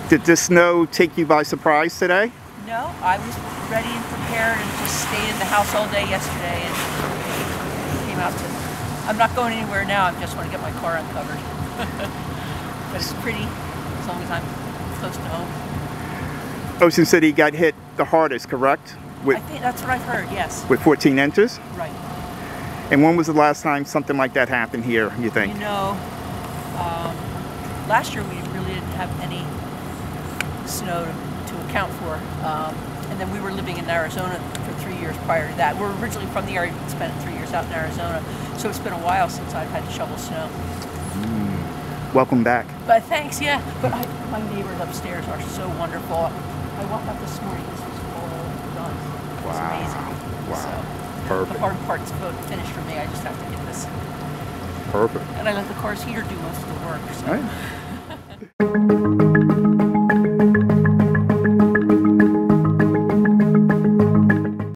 Did the snow take you by surprise today? No, I was ready and prepared and just stayed in the house all day yesterday and came out to... I'm not going anywhere now, I just want to get my car uncovered. But it's pretty, as long as I'm close to home. Ocean City got hit the hardest, correct? I think that's what I've heard, yes. With 14 inches? Right. And when was the last time something like that happened here, you think? You know, last year we really didn't have any snow to account for. And then we were living in Arizona for 3 years prior to that. We're originally from the area, spent 3 years out in Arizona. So it's been a while since I've had to shovel snow. Welcome back. But thanks, yeah. But my neighbors upstairs are so wonderful. I walked out this morning, this was all done. It was amazing. Wow. So, perfect. the hard part's finished for me. I just have to get this. Perfect. And I let the car's heater do most of the work. So. Right.